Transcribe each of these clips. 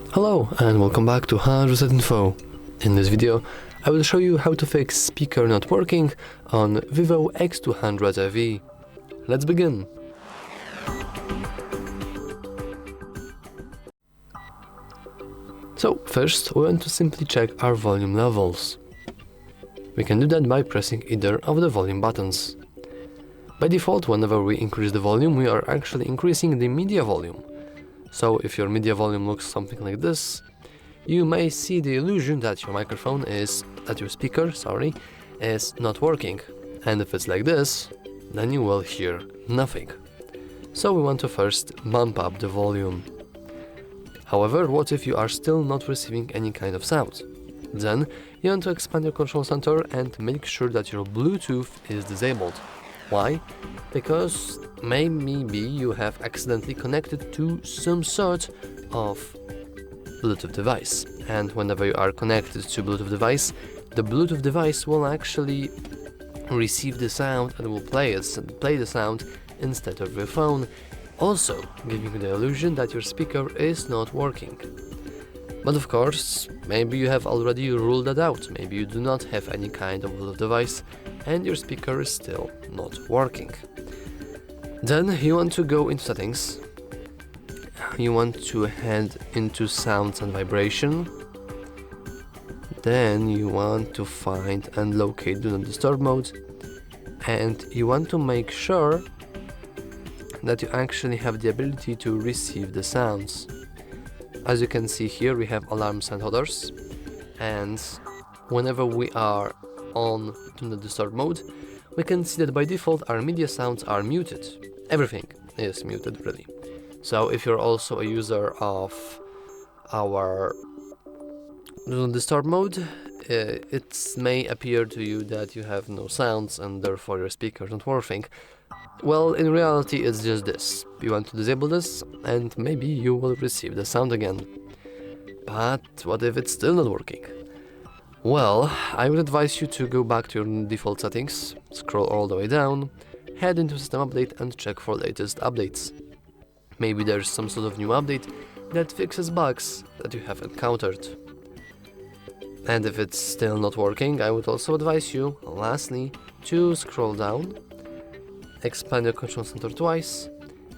Hello and welcome back to HardReset.Info. In this video I will show you how to fix speaker not working on VIVO X200 FE. Let's begin! So first we want to simply check our volume levels. We can do that by pressing either of the volume buttons. By default, whenever we increase the volume, we are actually increasing the media volume. So if your media volume looks something like this, you may see the illusion that your speaker is not working. And if it's like this, then you will hear nothing. So we want to first bump up the volume. However, what if you are still not receiving any kind of sound? Then you want to expand your control center and make sure that your Bluetooth is disabled. Why? Because maybe you have accidentally connected to some sort of Bluetooth device, and whenever you are connected to Bluetooth device, the Bluetooth device will actually receive the sound and will play the sound instead of your phone, also giving you the illusion that your speaker is not working. But of course, maybe you have already ruled that out. Maybe you do not have any kind of Bluetooth device and your speaker is still not working. Then you want to go into settings. You want to head into sounds and vibration. Then you want to find and locate Do Not Disturb mode. And you want to make sure that you actually have the ability to receive the sounds. As you can see here, we have alarms and others, and whenever we are on Do Not Disturb mode, we can see that by default our media sounds are muted. Everything is muted, really. So if you're also a user of our Do Not Disturb mode, it may appear to you that you have no sounds and therefore your speaker is not working. Well, in reality it's just this. You want to disable this and maybe you will receive the sound again. But what if it's still not working? Well, I would advise you to go back to your default settings, scroll all the way down, head into System Update and check for latest updates. Maybe there's some sort of new update that fixes bugs that you have encountered. And if it's still not working, I would also advise you, lastly, to scroll down, expand your control center twice,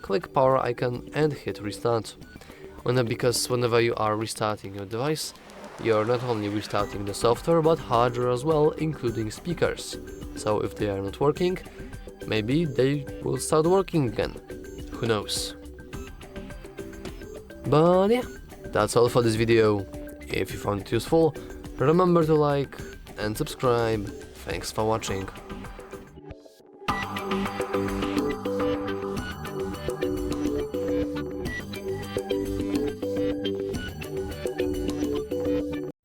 click power icon and hit restart. Because whenever you are restarting your device, you're not only restarting the software but hardware as well, including speakers. So if they are not working, maybe they will start working again. Who knows? But yeah, that's all for this video. If you found it useful, remember to like and subscribe. Thanks for watching.